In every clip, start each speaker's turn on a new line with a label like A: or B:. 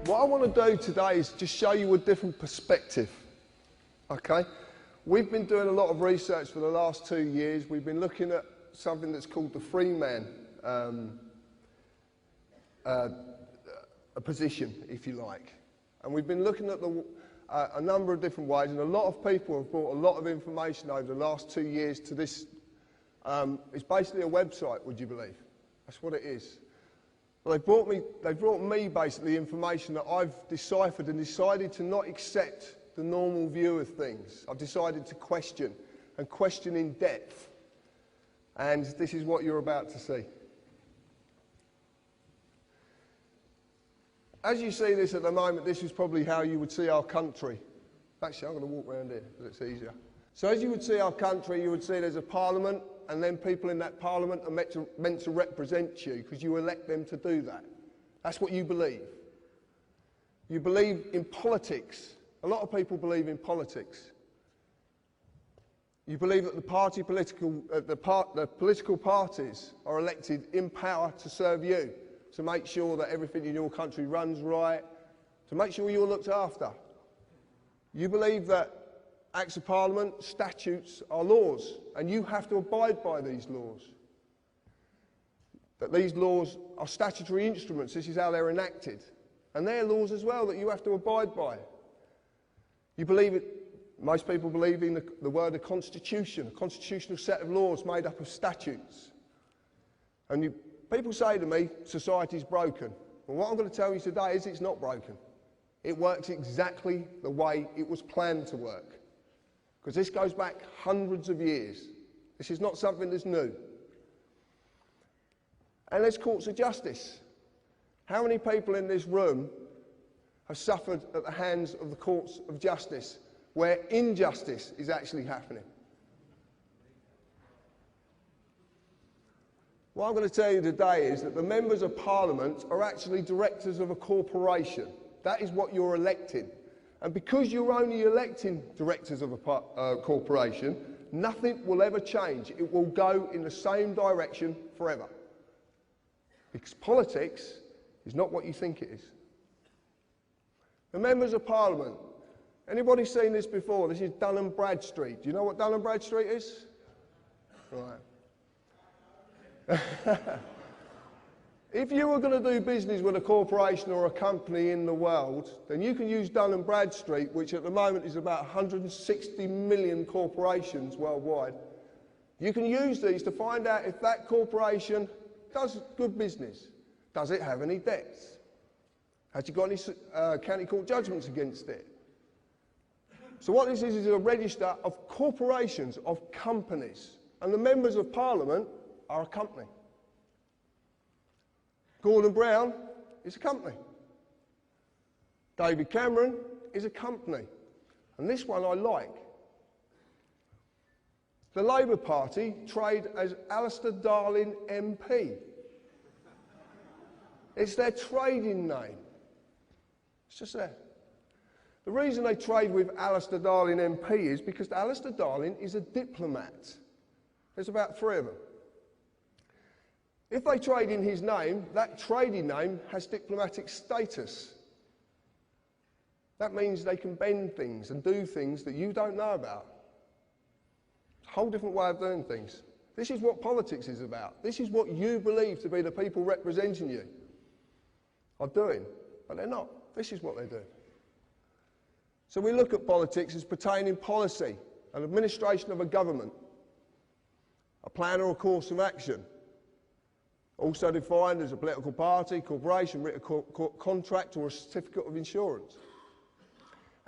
A: What I want to do today is just show you a different perspective, okay? We've been doing a lot of research for the last 2 years. We've been looking at something that's called the Freeman a position, if you like. And we've been looking at a number of different ways, and a lot of people have brought a lot of information over the last 2 years to this. It's basically a website, would you believe? That's what it is. Well, they brought me basically information that I've deciphered and decided to not accept the normal view of things. I've decided to question, and question in depth. And this is what you're about to see. As you see this at the moment, this is probably how you would see our country. Actually, I'm going to walk around here because it's easier. So as you would see our country, you would see there's a parliament, and then people in that parliament are meant to represent you because you elect them to do that. That's what you believe. You believe in politics. A lot of people believe in politics. You believe that the political parties are elected in power to serve you, to make sure that everything in your country runs right, to make sure you're looked after. You believe that Acts of Parliament, statutes are laws, and you have to abide by these laws. That these laws are statutory instruments, this is how they're enacted. And they're laws as well that you have to abide by. You believe it, most people believe in the word of constitution, a constitutional set of laws made up of statutes. And people say to me, society's broken. Well, what I'm going to tell you today is it's not broken. It works exactly the way it was planned to work. Because this goes back hundreds of years. This is not something that's new. And there's courts of justice. How many people in this room have suffered at the hands of the courts of justice where injustice is actually happening? What I'm going to tell you today is that the members of Parliament are actually directors of a corporation. That is what you're electing. And because you're only electing directors of a corporation, nothing will ever change. It will go in the same direction forever. Because politics is not what you think it is. The members of Parliament, anybody seen this before? This is Dun & Bradstreet. Do you know what Dun & Bradstreet is? Right. If you were going to do business with a corporation or a company in the world, then you can use Dun & Bradstreet, which at the moment is about 160 million corporations worldwide. You can use these to find out if that corporation does good business. Does it have any debts? Has it got any county court judgments against it? So what this is a register of corporations, of companies. And the members of Parliament are a company. Gordon Brown is a company. David Cameron is a company. And this one I like. The Labour Party trade as Alistair Darling MP. It's their trading name. It's just there. The reason they trade with Alistair Darling MP is because Alistair Darling is a diplomat. There's about 3 of them. If they trade in his name, that trading name has diplomatic status. That means they can bend things and do things that you don't know about. It's a whole different way of doing things. This is what politics is about. This is what you believe to be the people representing you are doing, but they're not. This is what they're doing. So we look at politics as pertaining policy, an administration of a government, a plan or a course of action, also defined as a political party, corporation, written contract or a certificate of insurance.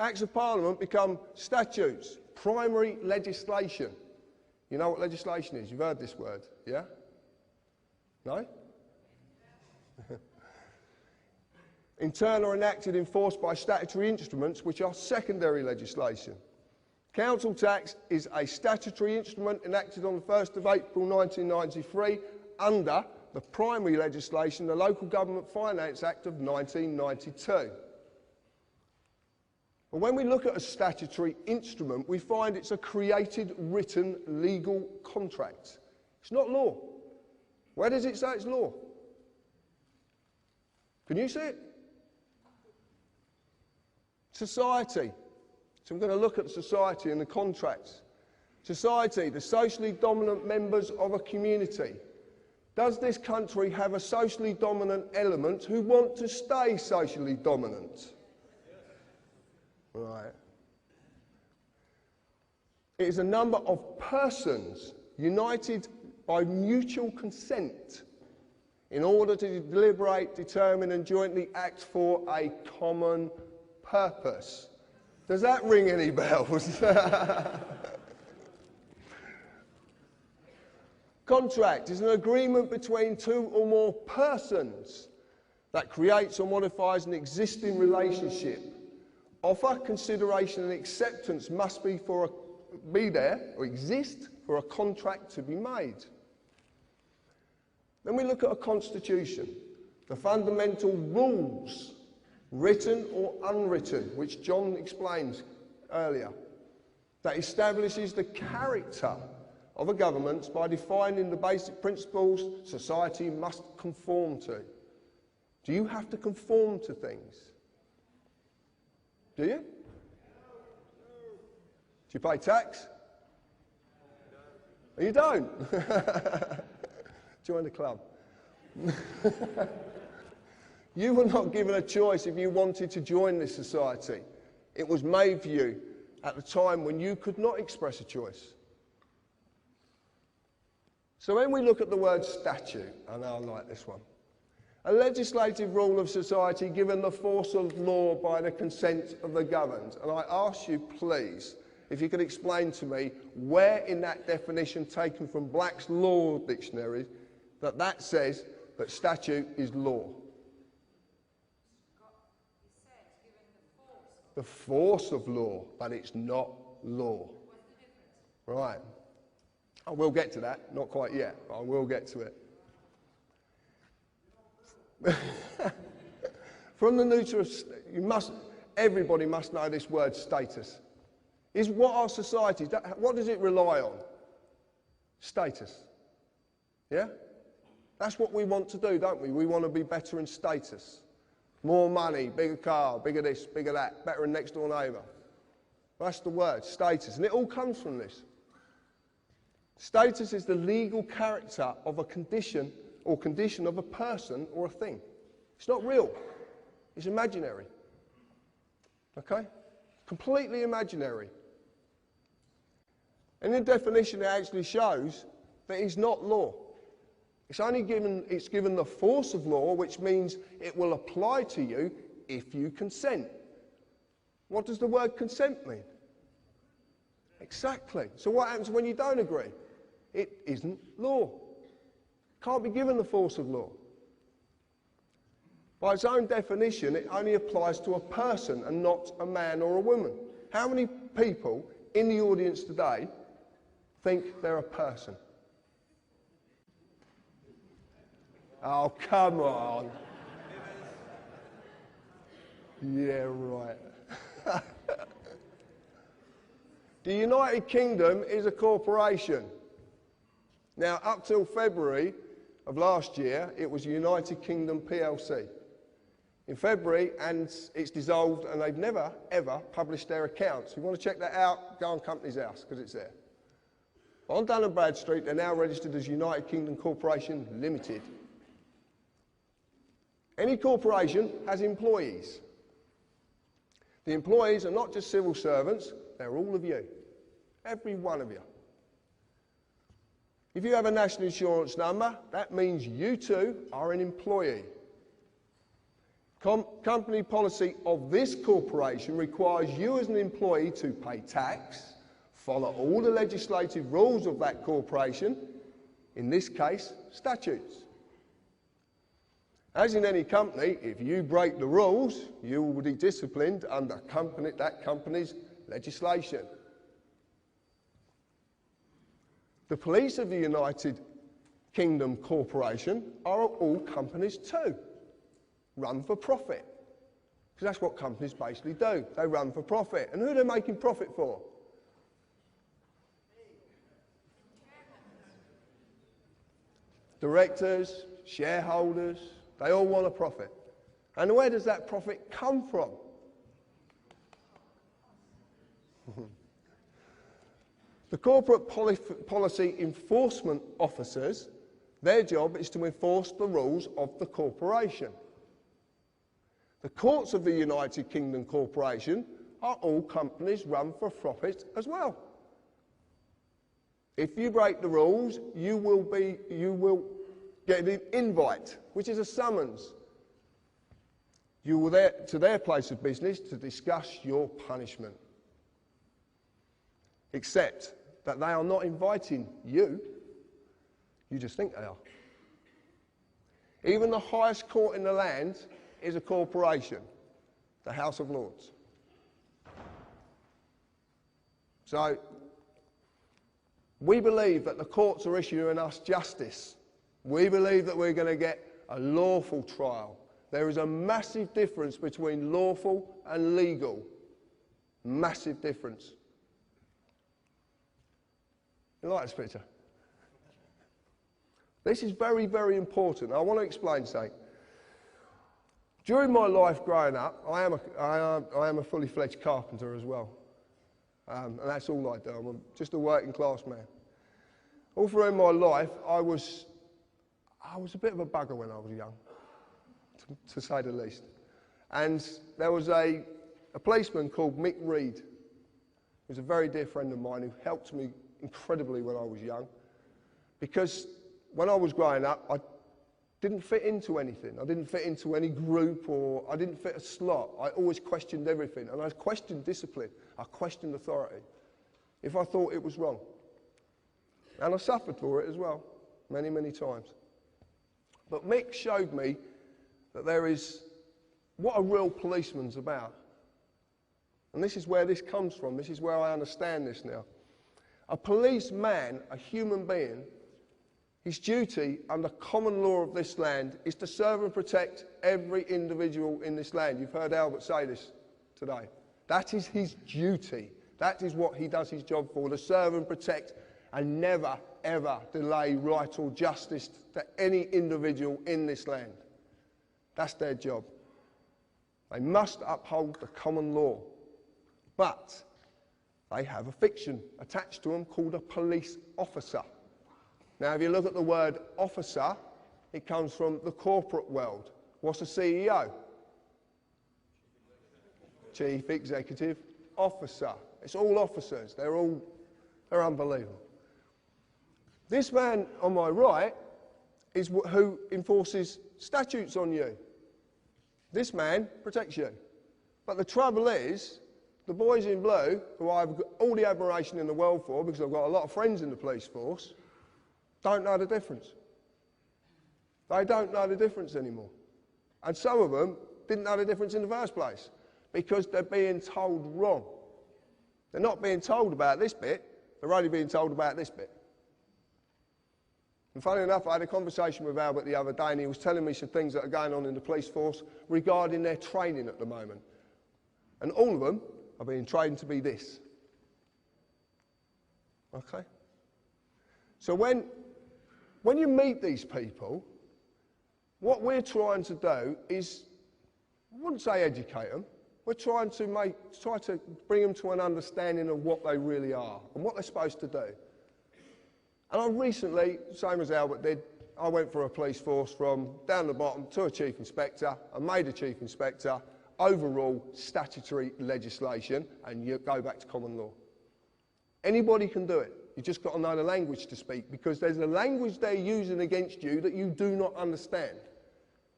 A: Acts of Parliament become statutes, primary legislation. You know what legislation is? You've heard this word, yeah? No? Internal or enacted, enforced by statutory instruments, which are secondary legislation. Council tax is a statutory instrument enacted on the 1st of April 1993 under the primary legislation, the Local Government Finance Act of 1992. But when we look at a statutory instrument, we find it's a created, written, legal contract. It's not law. Where does it say it's law? Can you see it? Society. So I'm going to look at society and the contracts. Society, the socially dominant members of a community. Does this country have a socially dominant element who want to stay socially dominant? Right. It is a number of persons united by mutual consent in order to deliberate, determine and jointly act for a common purpose. Does that ring any bells? Contract is an agreement between two or more persons that creates or modifies an existing relationship. Offer, consideration and acceptance must be there or exist for a contract to be made. Then we look at a constitution, the fundamental rules, written or unwritten, which John explains earlier, that establishes the character of a government by defining the basic principles society must conform to. Do you have to conform to things? Do you? Do you pay tax? You don't? Join the club. You were not given a choice if you wanted to join this society. It was made for you at the time when you could not express a choice. So when we look at the word statute, I know I like this one, a legislative rule of society given the force of law by the consent of the governed. And I ask you, please, if you could explain to me where in that definition taken from Black's Law Dictionary that says that statute is law. The force of law, but it's not law. Right. I will get to that. Not quite yet, but I will get to it. From the neuter, everybody must know this word status. Is what our society, what does it rely on? Status. Yeah? That's what we want to do, don't we? We want to be better in status. More money, bigger car, bigger this, bigger that, better than next door neighbour. That's the word, status. And it all comes from this. Status is the legal character of a condition or condition of a person or a thing. It's not real. It's imaginary. Okay? Completely imaginary. And in the definition it actually shows that it's not law. It's given the force of law, which means it will apply to you if you consent. What does the word consent mean? Exactly. So what happens when you don't agree? It isn't law. Can't be given the force of law. By its own definition, it only applies to a person and not a man or a woman. How many people in the audience today think they're a person? Oh, come on. Yeah, right. The United Kingdom is a corporation. Now, up till February of last year, it was United Kingdom PLC. In February, and it's dissolved, and they've never, ever published their accounts. If you want to check that out, go on Companies House, because it's there. On Dun & Bradstreet, they're now registered as United Kingdom Corporation Limited. Any corporation has employees. The employees are not just civil servants, they're all of you. Every one of you. If you have a national insurance number, that means you too are an employee. Company policy of this corporation requires you as an employee to pay tax, follow all the legislative rules of that corporation, in this case, statutes. As in any company, if you break the rules, you will be disciplined under that company's legislation. The police of the United Kingdom Corporation are all companies too, run for profit. Because that's what companies basically do. They run for profit. And who are they making profit for? Directors, shareholders, they all want a profit. And where does that profit come from? The corporate policy enforcement officers, their job is to enforce the rules of the corporation. The courts of the United Kingdom Corporation are all companies run for profit as well. If you break the rules, you will get an invite, which is a summons. You will to their place of business to discuss your punishment. Except that they are not inviting you, you just think they are. Even the highest court in the land is a corporation, the House of Lords. So, we believe that the courts are issuing us justice. We believe that we're going to get a lawful trial. There is a massive difference between lawful and legal. Massive difference. You like this picture? This is very, very important. I want to explain something. During my life growing up, I am a fully fledged carpenter as well. And that's all I do. I'm just a working class man. All through my life, I was a bit of a bugger when I was young, to say the least. And there was a policeman called Mick Reed, who was a very dear friend of mine, who helped me incredibly when I was young. Because when I was growing up, I didn't fit into anything. I didn't fit into any group, or I didn't fit a slot. I always questioned everything, and I questioned discipline. I questioned authority if I thought it was wrong. And I suffered for it as well, many, many times. But Mick showed me that there is what a real policeman's about. And this is where this comes from. This is where I understand this now. A policeman, a human being, his duty under common law of this land is to serve and protect every individual in this land. You've heard Albert say this today. That is his duty. That is what he does his job for, to serve and protect and never, ever delay right or justice to any individual in this land. That's their job. They must uphold the common law. But they have a fiction attached to them called a police officer. Now, if you look at the word officer, it comes from the corporate world. What's a CEO? Chief Executive Officer. It's all officers. They're unbelievable. This man on my right is who enforces statutes on you. This man protects you. But the trouble is, the boys in blue, who I've got all the admiration in the world for, because I've got a lot of friends in the police force, don't know the difference. They don't know the difference anymore. And some of them didn't know the difference in the first place, because they're being told wrong. They're not being told about this bit, they're only being told about this bit. And funny enough, I had a conversation with Albert the other day, and he was telling me some things that are going on in the police force regarding their training at the moment. And all of them are being trained to be this. Okay? So when you meet these people, what we're trying to do is, I wouldn't say educate them, we're trying to try to bring them to an understanding of what they really are and what they're supposed to do. And I recently, same as Albert did, I went for a police force from down the bottom to a chief inspector. I made a chief inspector, overall statutory legislation, and you go back to common law. Anybody can do it. You've just got to know the language to speak, because there's a language they're using against you that you do not understand.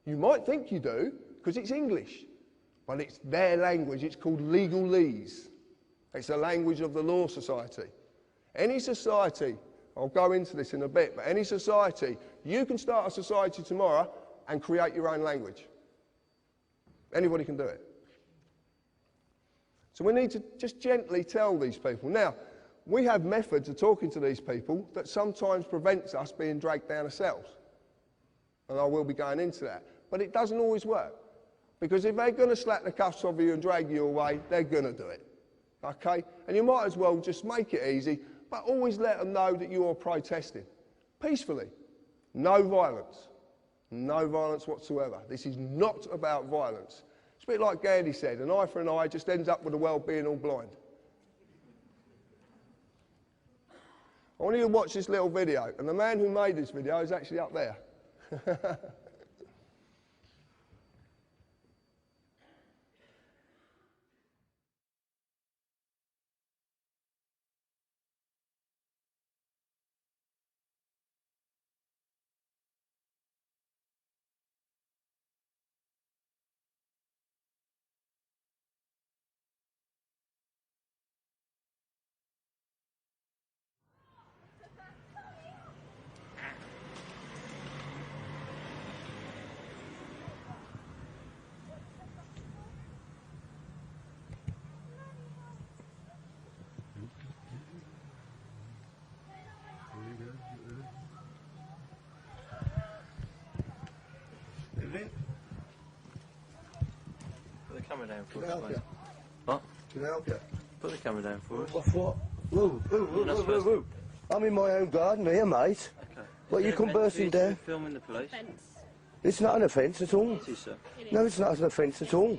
A: You might think you do, because it's English, but it's their language. It's called legalese. It's the language of the law society. Any society, I'll go into this in a bit, but any society, you can start a society tomorrow and create your own language. Anybody can do it. So we need to just gently tell these people. Now, we have methods of talking to these people that sometimes prevents us being dragged down ourselves. And I will be going into that. But it doesn't always work. Because if they're going to slap the cuffs off you and drag you away, they're going to do it. Okay? And you might as well just make it easy, but always let them know that you are protesting. Peacefully. No violence. No violence whatsoever. This is not about violence. It's a bit like Gandhi said, an eye for an eye just ends up with the world being all blind. I want you to watch this little video, and the man who made this video is actually up there.
B: Put the camera down for
C: Can I
B: us,
C: help
B: mate.
C: you?
B: What?
C: Can I help you?
B: Put the camera down for us.
C: What? Whoa. I'm in my own garden here, mate.
B: Okay.
C: What, you come bursting
B: down?
C: down?
B: Filming the police.
C: It's not an offence at all.
B: It is, sir.
C: No, it's not an offence at all.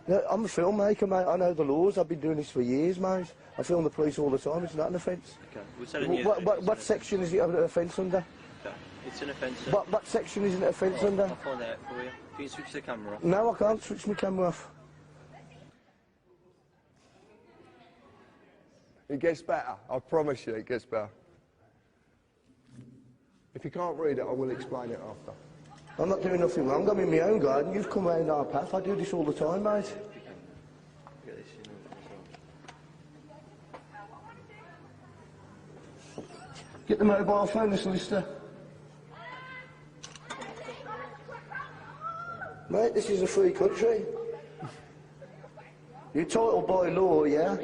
C: No, I'm a filmmaker, mate. I know the laws. I've been doing this for years, mate. I film the police all the time. It's not an offence.
B: Okay. We're telling you.
C: What section is it an offence under?
B: Okay. It's an offence, sir.
C: What section is it an offence under?
B: I'll find out for you. Can you switch the camera off?
C: No, I can't switch my camera off.
A: It gets better. I promise you, it gets better. If you can't read it, I will explain it after.
C: I'm not doing nothing wrong. I'm in my own garden. You've come round our path. I do this all the time, mate.
B: Get this in as well.
C: Get the mobile phone, the solicitor. Mate, this is a free country. You're entitled by law, yeah?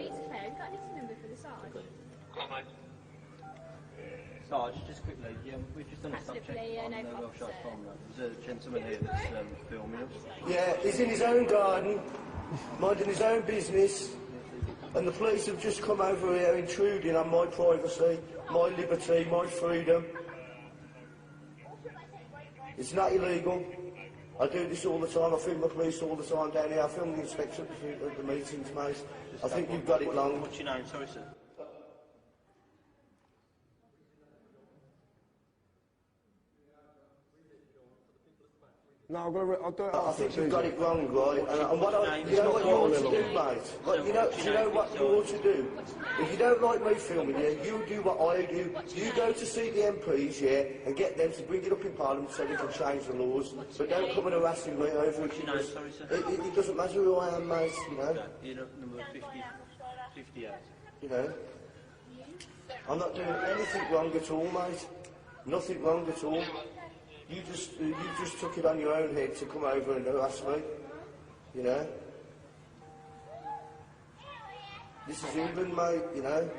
B: Sarge, just quickly, we've just done a stop check on the Welsh Arts Farmland. There's a gentleman here that's filming us.
C: Yeah, he's in his own garden, minding his own business, and the police have just come over here intruding on my privacy, my liberty, my freedom. It's not illegal. I do this all the time. I film the police all the time down here. I film the inspection at the meetings, mate. I think you've got it wrong.
B: What's your name? Sorry, sir.
A: No, I'll do it
C: I
A: after.
C: think you've got it wrong, right? And what you know what you ought to do, mate? Like, do you know what you ought to do? If you don't like me filming you, you do what I do. You go to see the MPs, yeah, and get them to bring it up in Parliament so they can change the laws. But don't come and harassing me over it. It doesn't matter who I am, mate, you know.
B: You're number 58.
C: You know. I'm not doing anything wrong at all, mate. Nothing wrong at all. You just took it on your own head to come over and harass me, you know. This is England, mate, you know.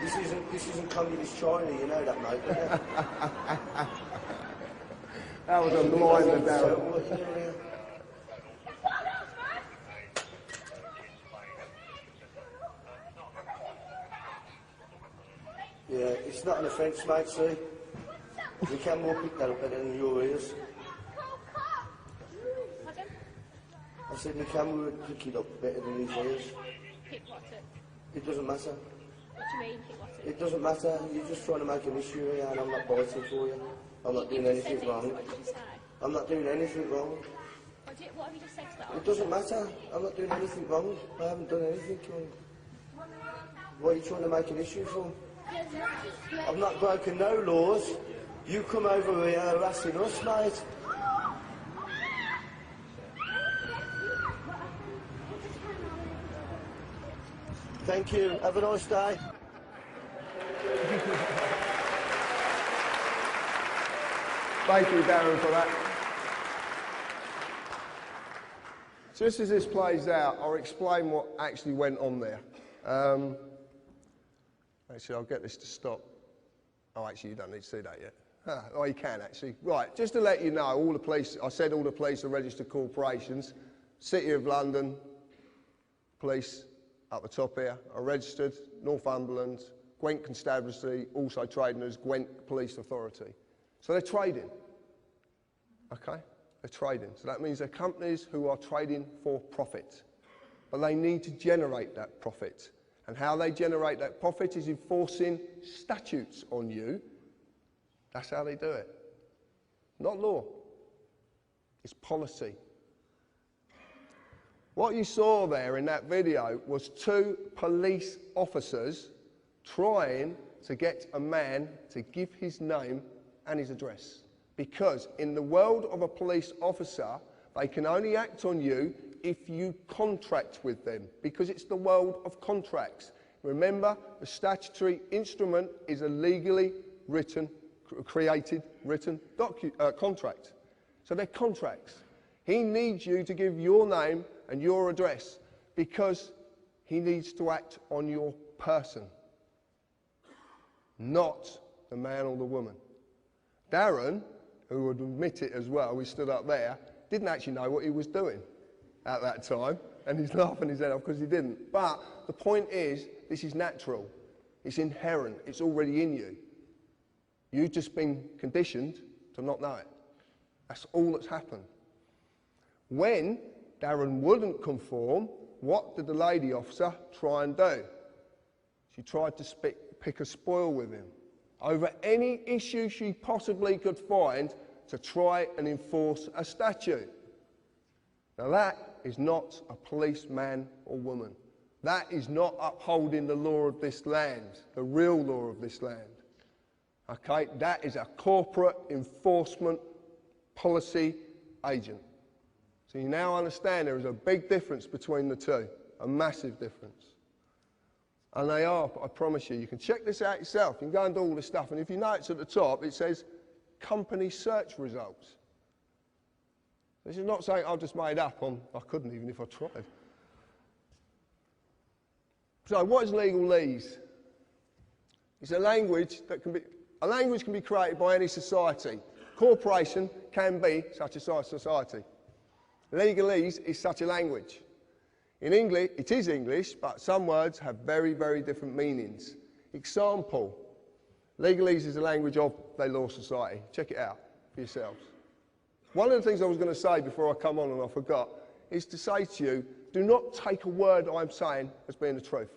C: This isn't communist China, you know that, mate.
A: That was undermined the doubt.
C: Yeah, it's not an offence, mate, see. The camera will pick that up better than your ears. I said the camera would pick it up better than his ears.
D: Pick what up?
C: It doesn't matter.
D: What do you mean, pick what up?
C: It doesn't matter. You're just trying to make an issue here and I'm not biting for you. I'm not doing anything wrong.
D: What did you say?
C: I'm not doing anything wrong.
D: What have you just said to that?
C: It doesn't matter. I'm not doing anything wrong. I haven't done anything. What are you trying to make an issue for? I've not broken no laws. You come over here harassing us, mate. Thank you. Have a nice day.
A: Thank you, Darren, for that. Just as this plays out, I'll explain what actually went on there. Actually, I'll get this to stop. Oh, actually, you don't need to see that yet. Oh, you can, actually. Right, just to let you know, all the police, I said all the police are registered corporations. City of London Police, up the top here, are registered. Northumberland, Gwent Constabulary, also trading as Gwent Police Authority. So they're trading, okay? They're trading. So that means they're companies who are trading for profit. But they need to generate that profit. And how they generate that profit is enforcing statutes on you. That's how they do it. Not law. It's policy. What you saw there in that video was 2 police officers trying to get a man to give his name and his address. Because in the world of a police officer, they can only act on you if you contract with them, because it's the world of contracts. Remember, the statutory instrument is a legally created written contract. So they're contracts. He needs you to give your name and your address because he needs to act on your person, not the man or the woman. Darren, who would admit it as well, he stood up there, didn't actually know what he was doing at that time, and he's laughing his head off because he didn't. But the point is, this is natural. It's inherent. It's already in you. You've just been conditioned to not know it. That's all that's happened. When Darren wouldn't conform, what did the lady officer try and do? She tried to pick a spoil with him over any issue she possibly could find to try and enforce a statute. Now that is not a policeman or woman. That is not upholding the law of this land, the real law of this land. Okay, that is a corporate enforcement policy agent. So you now understand there is a big difference between the two, a massive difference. And they are, I promise you, you can check this out yourself. You can go and do all this stuff, and if you notice at the top, it says company search results. This is not something I've just made up on, I couldn't even if I tried. So what is legalese? It's a language that can be created by any society. Corporation can be such a society. Legalese is such a language. In English, it is English, but some words have very, very different meanings. Example, legalese is a language of the law society. Check it out for yourselves. One of the things I was going to say before I come on and I forgot is to say to you, do not take a word I'm saying as being the truth.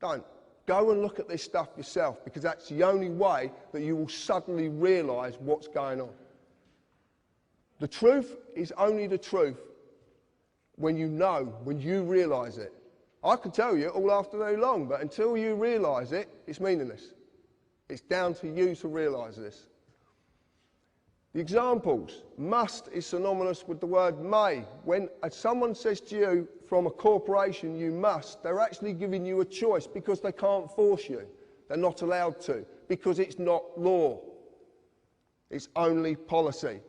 A: Don't. Go and look at this stuff yourself, because that's the only way that you will suddenly realise what's going on. The truth is only the truth when you know, when you realise it. I can tell you all afternoon long, but until you realise it, it's meaningless. It's down to you to realise this. The examples. Must is synonymous with the word may. When someone says to you from a corporation, you must, they're actually giving you a choice because they can't force you. They're not allowed to, because it's not law. It's only policy.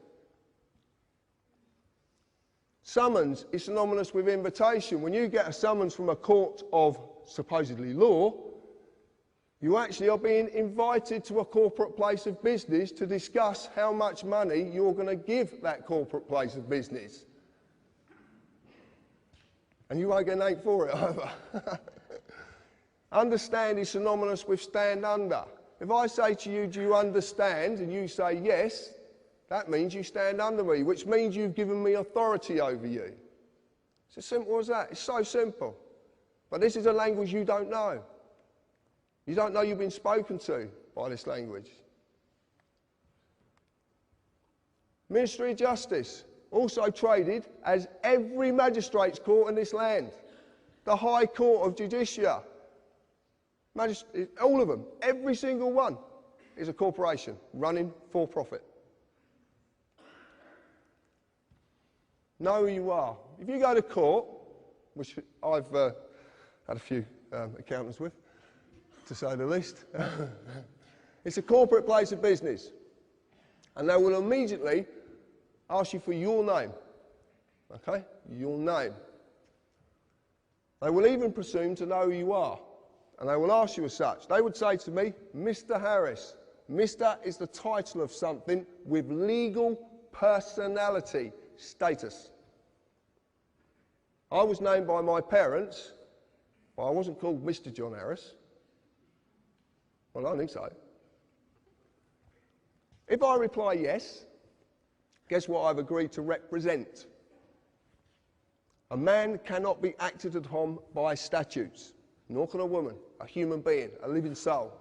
A: Summons is synonymous with invitation. When you get a summons from a court of supposedly law, you actually are being invited to a corporate place of business to discuss how much money you're going to give that corporate place of business. And you won't get named for it either. Understand is synonymous with stand under. If I say to you, do you understand? And you say yes, that means you stand under me, which means you've given me authority over you. It's as simple as that. It's so simple. But this is a language you don't know. You don't know you've been spoken to by this language. Ministry of Justice, also traded as every magistrate's court in this land. The High Court of Justicia. All of them, every single one, is a corporation running for profit. Know who you are. If you go to court, which I've had a few accountants with, to say the least, it's a corporate place of business. And they will immediately ask you for your name. Okay? Your name. They will even presume to know who you are. And they will ask you as such. They would say to me, Mr. Harris. Mr. is the title of something with legal personality, status. I was named by my parents, but I wasn't called Mr. John Harris. Well, I don't think so. If I reply yes, guess what I've agreed to represent? A man cannot be acted upon by statutes. nor can a woman, a human being, a living soul.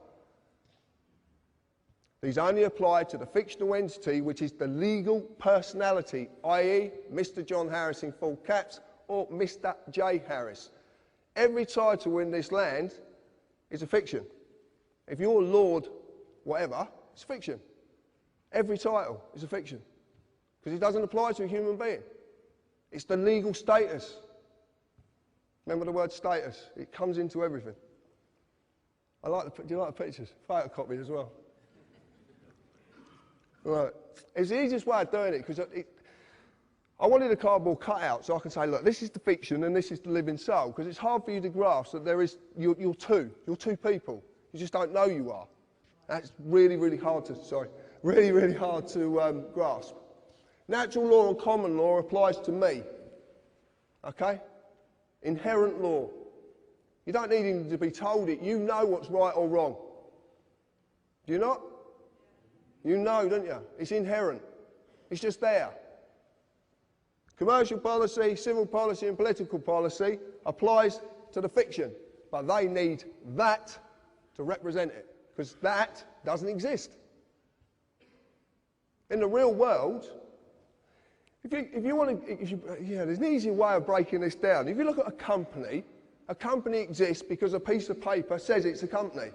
A: These only apply to the fictional entity which is the legal personality, i.e. Mr. John Harris in full caps or Mr. J. Harris. Every title in this land is a fiction. If you're Lord whatever, it's fiction. Every title is a fiction because it doesn't apply to a human being. It's the legal status. Remember the word status? It comes into everything. Do you like the pictures? Photocopied as well. Right. It's the easiest way of doing it because I wanted a cardboard cutout so I can say, look, this is the fiction and this is the living soul, because it's hard for you to grasp that you're two people. You just don't know you are. That's really, really hard to grasp. Natural law and common law applies to me. Okay? Inherent law. You don't need even to be told it. You know what's right or wrong. Do you not? You know, don't you? It's inherent. It's just there. Commercial policy, civil policy and political policy applies to the fiction, but they need that to represent it, because that doesn't exist. In the real world, there's an easy way of breaking this down. If you look at a company exists because a piece of paper says it's a company.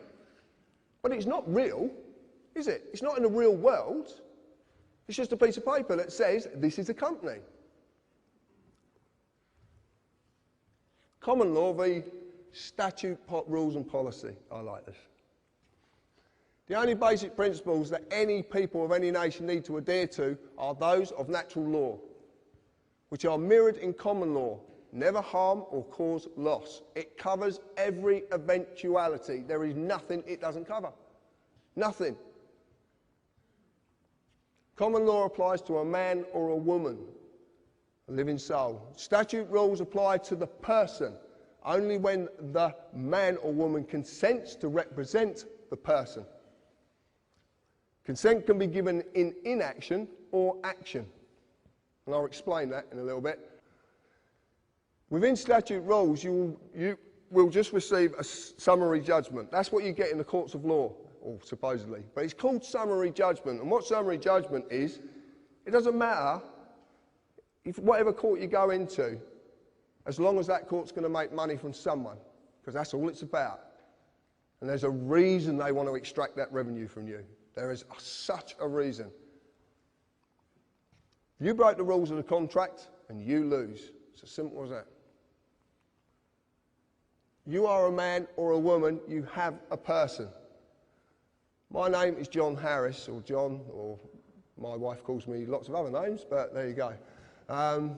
A: But it's not real, is it? It's not in the real world. It's just a piece of paper that says this is a company. Common law v. statute, rules and policy. I like this. The only basic principles that any people of any nation need to adhere to are those of natural law, which are mirrored in common law. Never harm or cause loss. It covers every eventuality. There is nothing it doesn't cover. Nothing. Common law applies to a man or a woman, a living soul. Statute rules apply to the person only when the man or woman consents to represent the person. Consent can be given in inaction or action. And I'll explain that in a little bit. Within statute rules, you will just receive a summary judgment. That's what you get in the courts of law, or supposedly. But it's called summary judgment. And what summary judgment is, it doesn't matter if whatever court you go into, as long as that court's going to make money from someone, because that's all it's about. And there's a reason they want to extract that revenue from you. There is such a reason. You break the rules of the contract and you lose. It's as simple as that. You are a man or a woman, you have a person. My name is John Harris, or John, or my wife calls me lots of other names, but there you go. I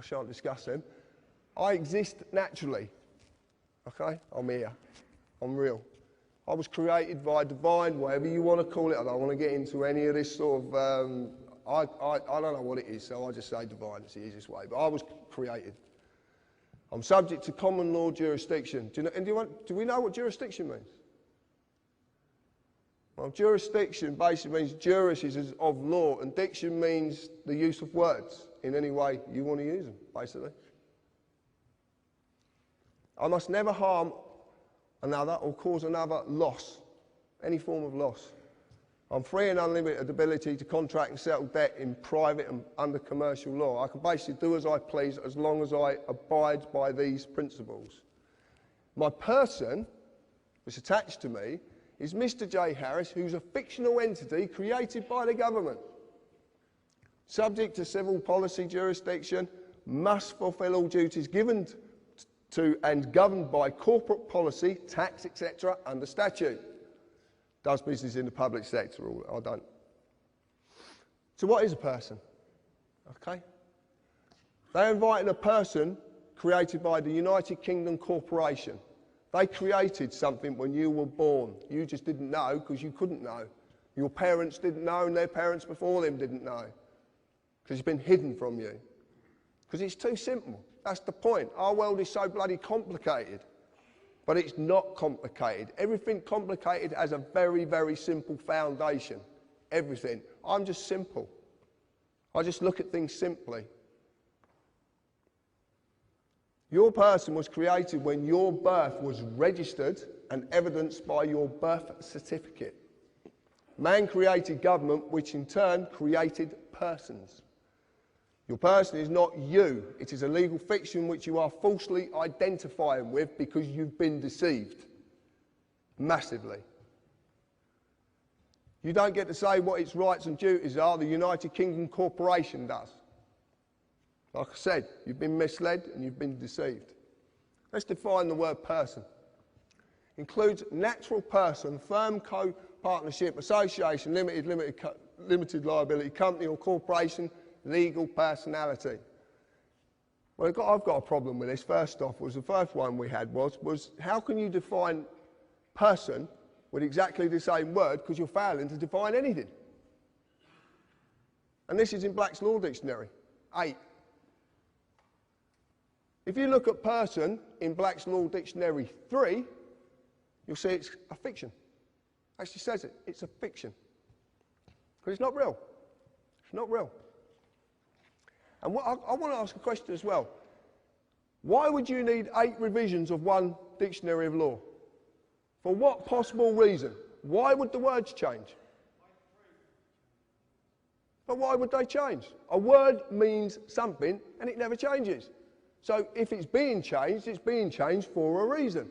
A: shan't discuss them. I exist naturally. Okay? I'm here. I'm real. I was created by divine, whatever you want to call it. I don't want to get into any of this sort of, I don't know what it is, so I just say divine. It's the easiest way. But I was created. I'm subject to common law jurisdiction. Do we know what jurisdiction means? Well, jurisdiction basically means juris is of law, and diction means the use of words in any way you want to use them, basically. I must never harm another or cause another loss, any form of loss. I'm free and unlimited ability to contract and settle debt in private and under commercial law. I can basically do as I please as long as I abide by these principles. My person, that's attached to me, is Mr. J. Harris, who's a fictional entity created by the government. Subject to civil policy jurisdiction, must fulfil all duties given to and governed by corporate policy, tax, etc., under statute. Does business in the public sector, or I don't. So what is a person? Okay. They're inviting a person created by the United Kingdom Corporation. They created something when you were born. You just didn't know because you couldn't know. Your parents didn't know and their parents before them didn't know. Because it's been hidden from you. Because it's too simple. That's the point. Our world is so bloody complicated. But it's not complicated. Everything complicated has a very, very simple foundation. Everything. I'm just simple. I just look at things simply. Your person was created when your birth was registered and evidenced by your birth certificate. Man created government, which in turn created persons. Your person is not you. It is a legal fiction which you are falsely identifying with because you've been deceived. Massively. You don't get to say what its rights and duties are. The United Kingdom Corporation does. Like I said, you've been misled and you've been deceived. Let's define the word person. Includes natural person, firm, co-partnership, association, limited liability, company or corporation, legal personality. Well, I've got a problem with this. First off, the first one we had was how can you define person with exactly the same word because you're failing to define anything? And this is in Black's Law Dictionary, 8. If you look at person in Black's Law Dictionary 3, you'll see it's a fiction. Actually says it, it's a fiction. Because it's not real. It's not real. And I want to ask a question as well. Why would you need 8 revisions of one dictionary of law? For what possible reason? Why would the words change? But why would they change? A word means something and it never changes. So if it's being changed for a reason.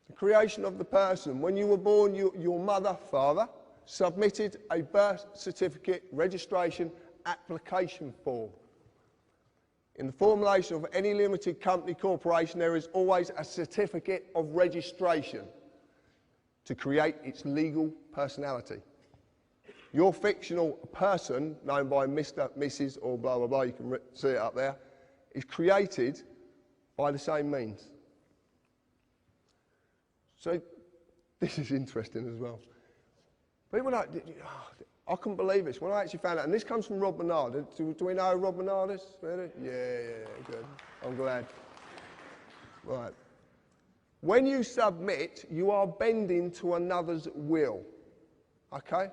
A: The creation of the person. When you were born, your mother, father, submitted a birth certificate registration application form. In the formulation of any limited company corporation, there is always a certificate of registration to create its legal personality. Your fictional person, known by Mr., Mrs. or blah, blah, blah, you can see it up there, is created by the same means. So, this is interesting as well. People like, I couldn't believe this. When I actually found out, and this comes from Rob Bernard. Do we know who Rob Bernard is? Really? Yeah, good. I'm glad. Right. When you submit, you are bending to another's will. Okay?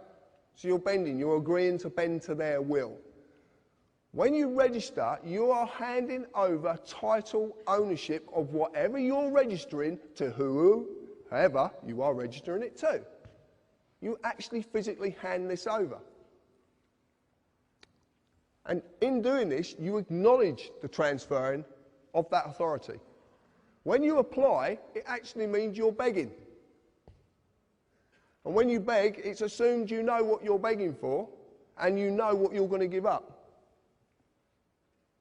A: So you're bending, you're agreeing to bend to their will. When you register, you are handing over title ownership of whatever you're registering to whoever you are registering it to. You actually physically hand this over. And in doing this, you acknowledge the transferring of that authority. When you apply, it actually means you're begging. And when you beg, it's assumed you know what you're begging for and you know what you're going to give up.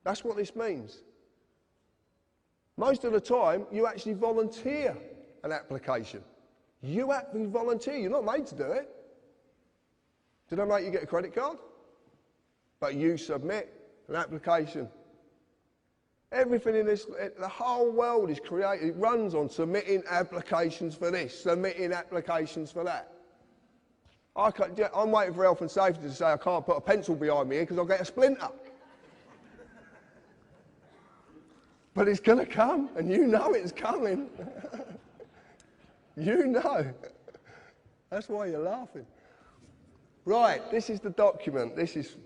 A: That's what this means. Most of the time, you actually volunteer an application. You actually volunteer. You're not made to do it. Did I make you get a credit card? But you submit an application. Everything in this, the whole world is created, it runs on submitting applications for this, submitting applications for that. I'm waiting for health and safety to say I can't put a pencil behind me here because I'll get a splinter. But it's going to come, and you know it's coming. You know. That's why you're laughing. Right, this is the document. This is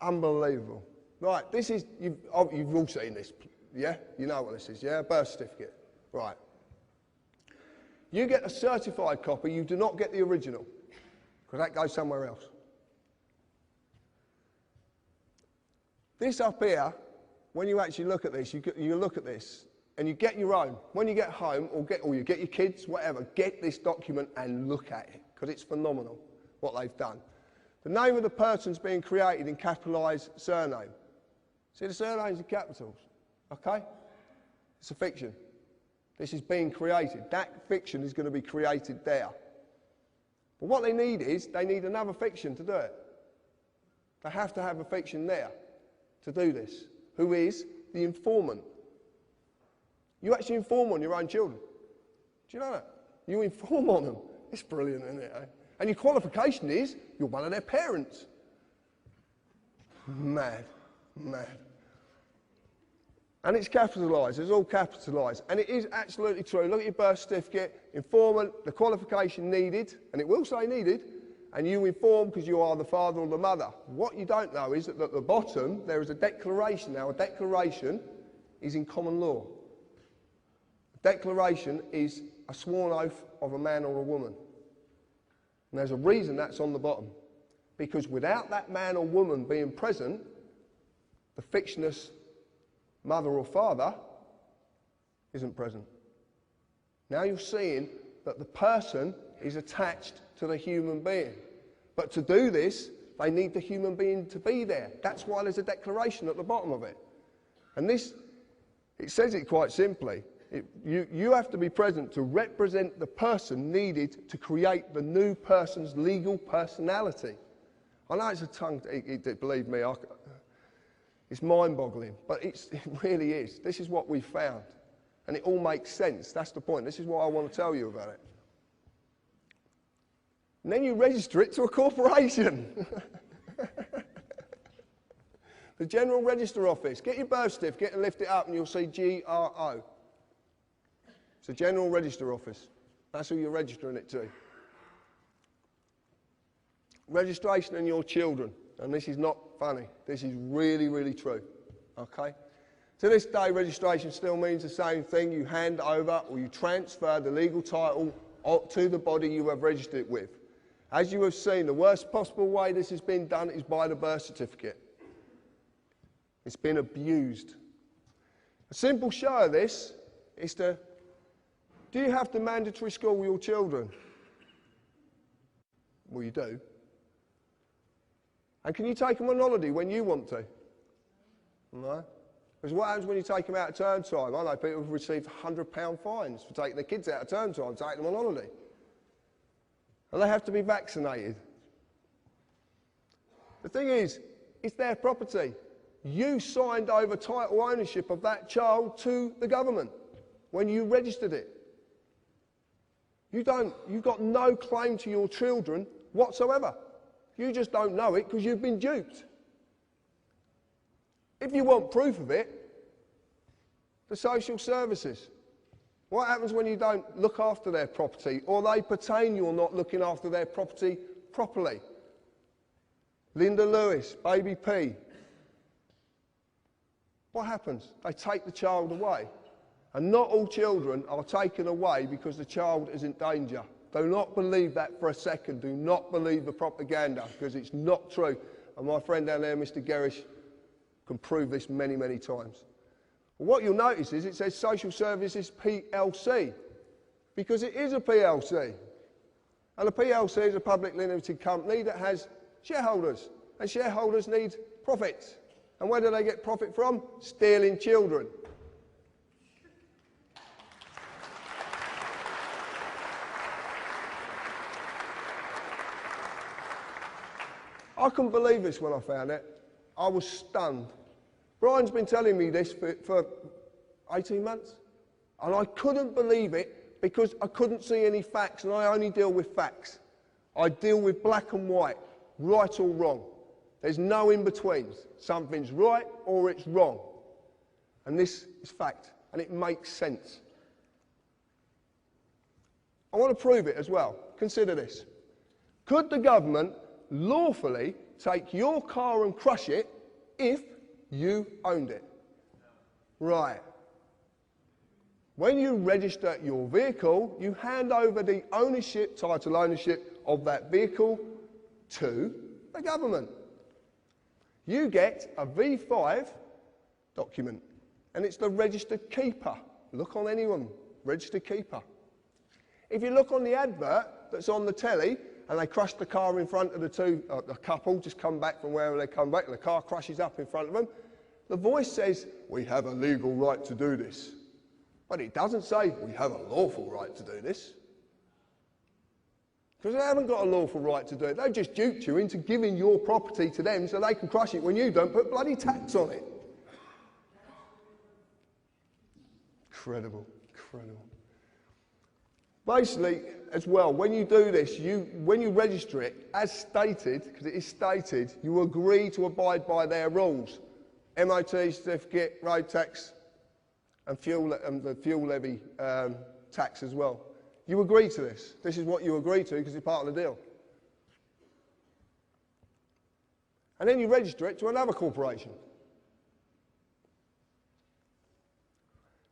A: unbelievable. Right, this is, you've all seen this, yeah? You know what this is, yeah? Birth certificate. Right. You get a certified copy, you do not get the original, because that goes somewhere else. This up here, when you actually look at this, you look at this, and you get your own. When you get home, or you get your kids, whatever, get this document and look at it, because it's phenomenal what they've done. The name of the person's being created in capitalised surname. See the surnames in capitals, okay? It's a fiction. This is being created. That fiction is going to be created there. But what they need is, they need another fiction to do it. They have to have a fiction there to do this. Who is the informant? You actually inform on your own children. Do you know that? You inform on them. It's brilliant, isn't it? Eh? And your qualification is, you're one of their parents. Mad. Mad. And it's capitalised, it's all capitalised. And it is absolutely true. Look at your birth certificate, informant, the qualification needed, and it will say needed, and you inform because you are the father or the mother. What you don't know is that at the bottom there is a declaration. Now, a declaration is in common law. A declaration is a sworn oath of a man or a woman. And there's a reason that's on the bottom. Because without that man or woman being present, the fictitious mother or father isn't present. Now you're seeing that the person is attached to the human being. But to do this, they need the human being to be there. That's why there's a declaration at the bottom of it. And this, it says it quite simply. You have to be present to represent the person needed to create the new person's legal personality. I know it's a tongue, believe me, it's mind-boggling, but it really is. This is what we found. And it all makes sense. That's the point. This is what I want to tell you about it. And then you register it to a corporation. The General Register Office. Get your birth certificate and lift it up and you'll see GRO. It's the General Register Office. That's who you're registering it to. Registration in your children. And this is not funny. This is really, really true. Okay? To this day, registration still means the same thing. You hand over or you transfer the legal title to the body you have registered it with. As you have seen, the worst possible way this has been done is by the birth certificate. It's been abused. A simple show of this is to, do you have to mandatory school your children? Well, you do. And can you take them on holiday when you want to? No. Because what happens when you take them out at term time? I know people have received £100 fines for taking their kids out at term time, taking them on holiday. And they have to be vaccinated. The thing is, it's their property. You signed over title ownership of that child to the government when you registered it. You've got no claim to your children whatsoever. You just don't know it because you've been duped. If you want proof of it, the social services. What happens when you don't look after their property or they pertain you're not looking after their property properly? Linda Lewis, Baby P. What happens? They take the child away. And not all children are taken away because the child is in danger. Do not believe that for a second. Do not believe the propaganda because it's not true. And my friend down there, Mr. Gerrish, can prove this many, many times. What you'll notice is it says Social Services PLC because it is a PLC. And a PLC is a publicly limited company that has shareholders. And shareholders need profits. And where do they get profit from? Stealing children. I couldn't believe this when I found it. I was stunned. Brian's been telling me this for 18 months. And I couldn't believe it because I couldn't see any facts, and I only deal with facts. I deal with black and white, right or wrong. There's no in-betweens. Something's right or it's wrong. And this is fact, and it makes sense. I want to prove it as well. Consider this. Could the government lawfully take your car and crush it if you owned it? Right. When you register your vehicle, you hand over the ownership, title ownership of that vehicle to the government. You get a V5 document, and it's the registered keeper. Look on anyone, registered keeper. If you look on the advert that's on the telly, and they crush the car in front of the couple, just come back from wherever they come back, and the car crashes up in front of them, the voice says, we have a legal right to do this. But it doesn't say, we have a lawful right to do this. Because they haven't got a lawful right to do it. They've just duped you into giving your property to them so they can crush it when you don't put bloody tax on it. Incredible, incredible. Basically, as well, when you do this, when you register it, as stated, because it is stated, you agree to abide by their rules. MOT certificate, road tax, and the fuel levy tax as well. You agree to this. This is what you agree to because it's part of the deal. and then you register it to another corporation.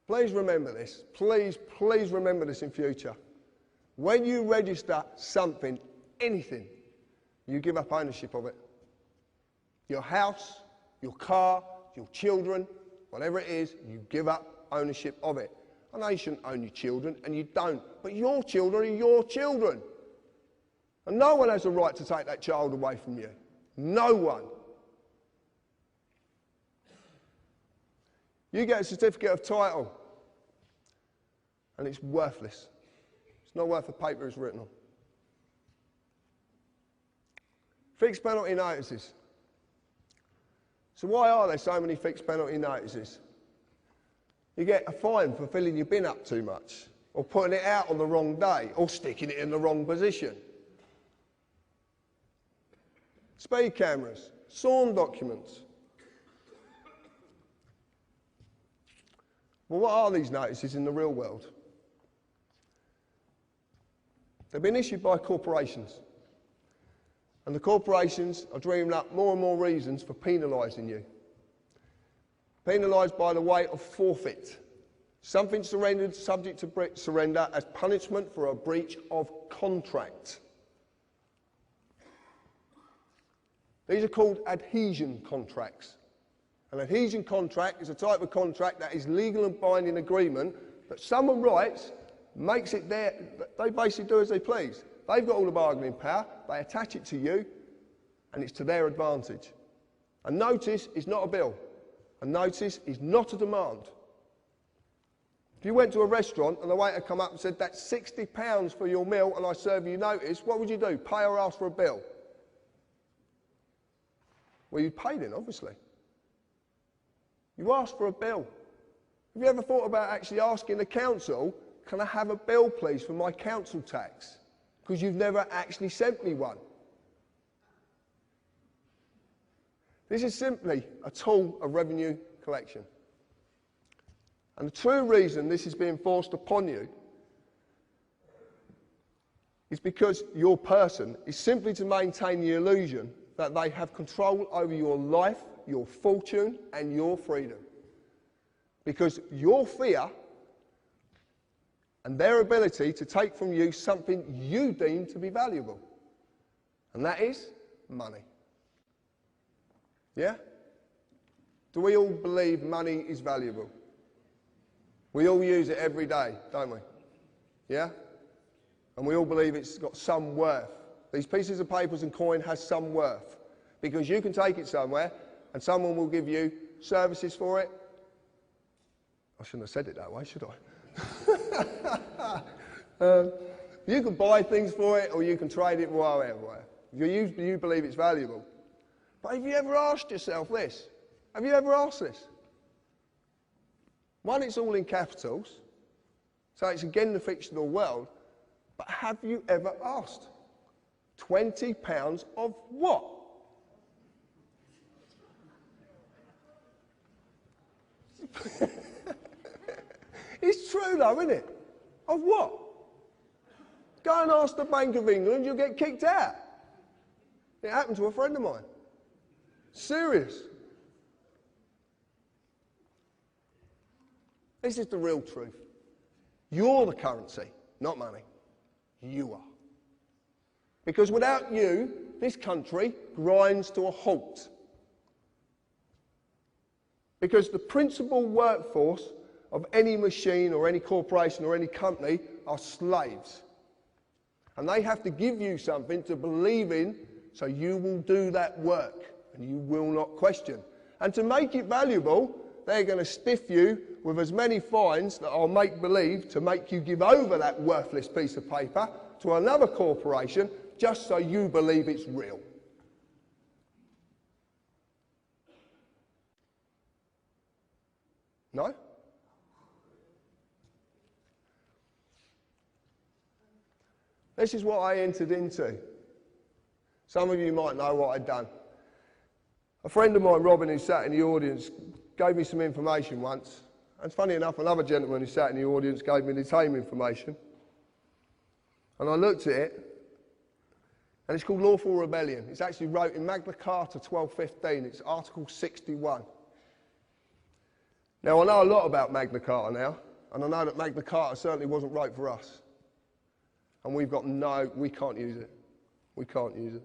A: Please remember this. Please, please remember this in future. When you register something, anything, you give up ownership of it. Your house, your car, your children, whatever it is, you give up ownership of it. I know you shouldn't own your children, and you don't, but your children are your children. And no one has a right to take that child away from you. No one. You get a certificate of title, and it's worthless. It's not worth the paper it's written on. Fixed penalty notices. So why are there so many fixed penalty notices? You get a fine for filling your bin up too much, or putting it out on the wrong day, or sticking it in the wrong position. Speed cameras, sworn documents. Well, what are these notices in the real world? They've been issued by corporations. And the corporations are dreaming up more and more reasons for penalising you. Penalised by the way of forfeit. Something surrendered subject to surrender as punishment for a breach of contract. These are called adhesion contracts. An adhesion contract is a type of contract that is legal and binding agreement that someone writes, makes it there, they basically do as they please. They've got all the bargaining power, they attach it to you, and it's to their advantage. A notice is not a bill. A notice is not a demand. If you went to a restaurant and the waiter come up and said, that's £60 for your meal and I serve you notice, what would you do? Pay or ask for a bill? Well, you'd pay then, obviously. You ask for a bill. Have you ever thought about actually asking the council, can I have a bill, please, for my council tax? Because you've never actually sent me one. This is simply a tool of revenue collection. And the true reason this is being forced upon you is because your person is simply to maintain the illusion that they have control over your life, your fortune, and your freedom. Because your fear and their ability to take from you something you deem to be valuable. And that is money. Yeah? Do we all believe money is valuable? We all use it every day, don't we? Yeah? And we all believe it's got some worth. These pieces of papers and coin has some worth. Because you can take it somewhere and someone will give you services for it. I shouldn't have said it that way, should I? You can buy things for it or you can trade it whatever. You believe it's valuable. But have you ever asked yourself this? Have you ever asked this? One, it's all in capitals, so it's again the fictional world, but have you ever asked? £20 of what? It's true though, isn't it? Of what? Go and ask the Bank of England, you'll get kicked out. It happened to a friend of mine. Serious. This is the real truth. You're the currency, not money. You are. Because without you, this country grinds to a halt. Because the principal workforce of any machine or any corporation or any company are slaves. And they have to give you something to believe in so you will do that work and you will not question. And to make it valuable, they're going to stiff you with as many fines that are make-believe to make you give over that worthless piece of paper to another corporation just so you believe it's real. No? This is what I entered into. Some of you might know what I'd done. A friend of mine, Robin, who sat in the audience, gave me some information once. And funny enough, another gentleman who sat in the audience gave me the same information. And I looked at it, And it's called lawful rebellion. It's actually wrote in Magna Carta 1215. It's Article 61. Now, I know a lot about Magna Carta now, and I know that Magna Carta certainly wasn't right for us. And we can't use it. We can't use it.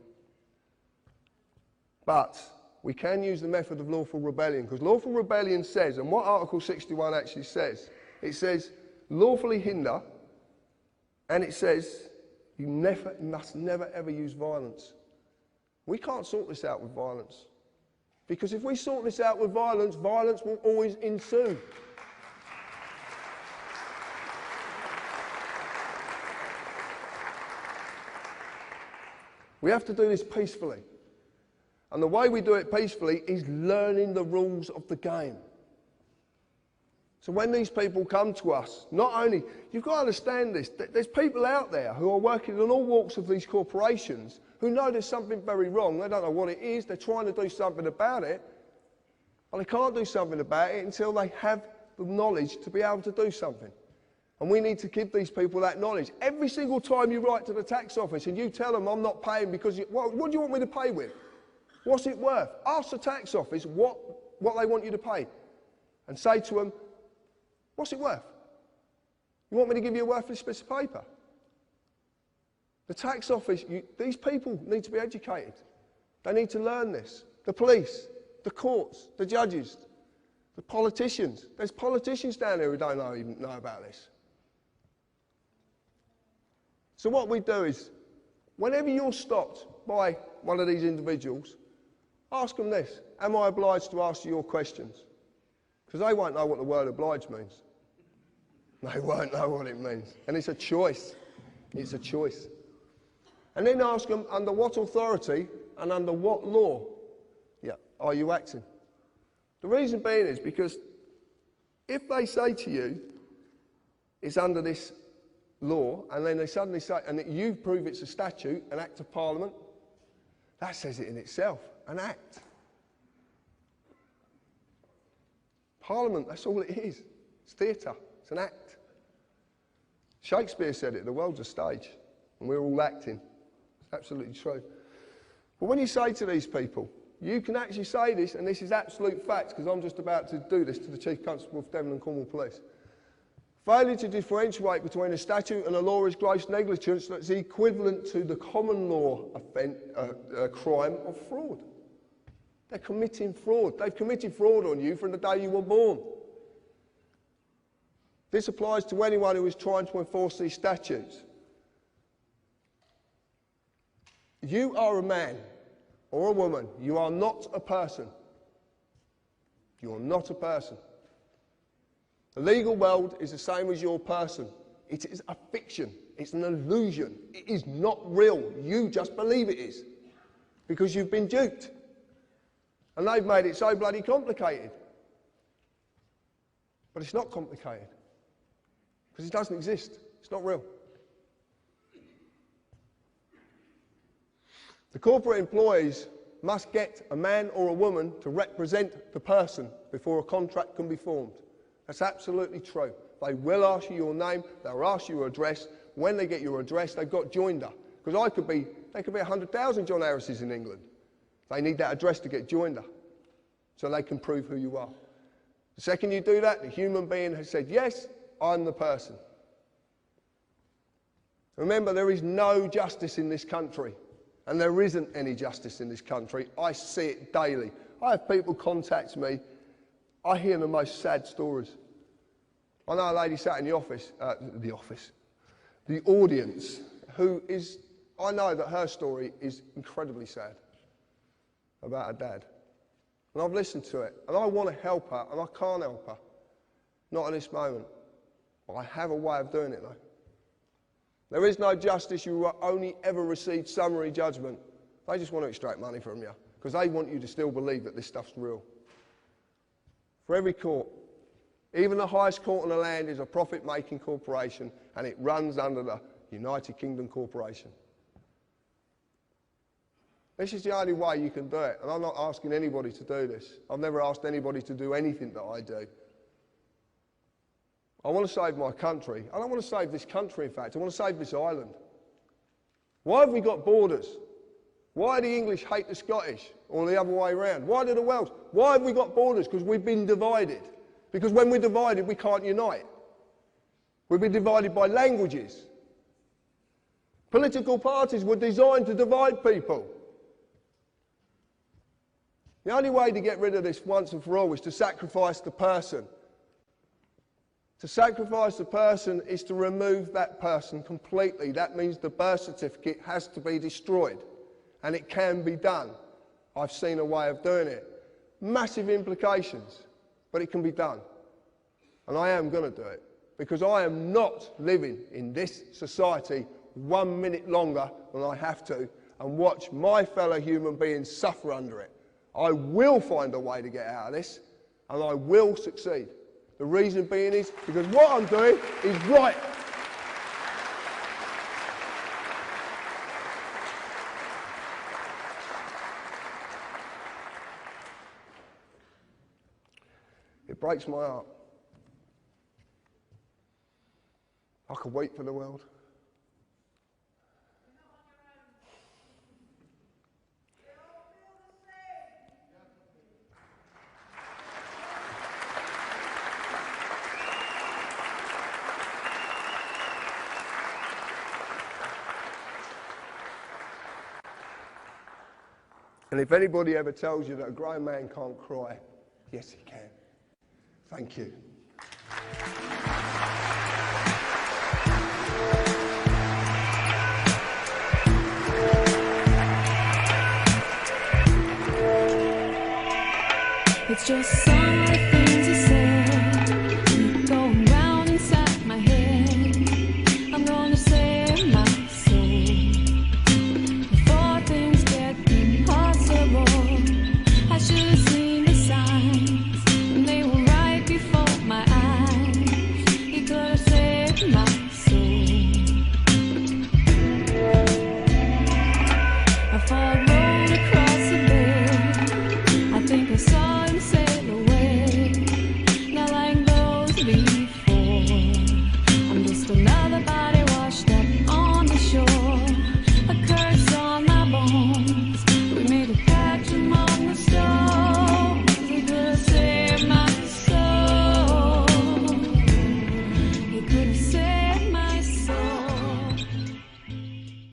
A: But we can use the method of lawful rebellion, because lawful rebellion says, and what Article 61 actually says, it says lawfully hinder, and it says you must never ever use violence. We can't sort this out with violence, because if we sort this out with violence, violence will always ensue. We have to do this peacefully. And the way we do it peacefully is learning the rules of the game. So when these people come to us, not only, you've got to understand this, there's people out there who are working in all walks of these corporations who know there's something very wrong. They don't know what it is. They're trying to do something about it. But they can't do something about it until they have the knowledge to be able to do something. And we need to give these people that knowledge. Every single time you write to the tax office and you tell them, I'm not paying because, what do you want me to pay with? What's it worth? Ask the tax office what they want you to pay. And say to them, what's it worth? You want me to give you a worthless piece of paper? The tax office, these people need to be educated. They need to learn this. The police, the courts, the judges, the politicians. There's politicians down there who don't even know about this. So what we do is, whenever you're stopped by one of these individuals, ask them this: am I obliged to ask you your questions? Because they won't know what the word obliged means. They won't know what it means. And it's a choice. It's a choice. And then ask them, under what authority and under what law are you acting? The reason being is because if they say to you, it's under this law, and then they suddenly say, and you prove it's a statute, an act of parliament, that says it in itself, an act. Parliament, that's all it is. It's theatre, it's an act. Shakespeare said it, the world's a stage, and we're all acting. It's absolutely true. But when you say to these people, you can actually say this, and this is absolute facts, because I'm just about to do this to the Chief Constable of Devon and Cornwall Police. Failure to differentiate between a statute and a law is gross negligence that's equivalent to the common law crime of fraud. They're committing fraud. They've committed fraud on you from the day you were born. This applies to anyone who is trying to enforce these statutes. You are a man or a woman. You are not a person. You are not a person. The legal world is the same as your person. It is a fiction. It's an illusion. It is not real. You just believe it is because you've been duped. And they've made it so bloody complicated. But it's not complicated because it doesn't exist. It's not real. The corporate employees must get a man or a woman to represent the person before a contract can be formed. That's absolutely true. They will ask you your name, they'll ask you your address. When they get your address, they've got joinder. Because there could be 100,000 John Harrises in England. They need that address to get joinder, so they can prove who you are. The second you do that, the human being has said, yes, I'm the person. Remember, there is no justice in this country, and there isn't any justice in this country. I see it daily. I have people contact me. I hear the most sad stories. I know a lady sat in the audience, who is, I know that her story is incredibly sad about her dad. And I've listened to it, and I want to help her, and I can't help her. Not at this moment. But I have a way of doing it, though. There is no justice. You will only ever receive summary judgment. They just want to extract money from you, because they want you to still believe that this stuff's real. For every court, even the highest court in the land is a profit-making corporation, and it runs under the United Kingdom Corporation. This is the only way you can do it, and I'm not asking anybody to do this. I've never asked anybody to do anything that I do. I want to save my country. I don't want to save this country, in fact. I want to save this island. Why have we got borders? Why do the English hate the Scottish, or the other way around? Why do the Welsh? Why have we got borders? Because we've been divided. Because when we're divided, we can't unite. We've been divided by languages. Political parties were designed to divide people. The only way to get rid of this once and for all is to sacrifice the person. To sacrifice the person is to remove that person completely. That means the birth certificate has to be destroyed. And it can be done. I've seen a way of doing it. Massive implications, but it can be done. And I am going to do it. Because I am not living in this society 1 minute longer than I have to and watch my fellow human beings suffer under it. I will find a way to get out of this, and I will succeed. The reason being is because what I'm doing is right. It breaks my heart. I could wait for the world. And if anybody ever tells you that a grown man can't cry, yes, he can. Thank you.
E: It's just some of the things you said keep going round inside my head. I'm gonna save my soul before things get impossible. I should have seen the signs when they were right before my eyes. He could have saved my soul. I fall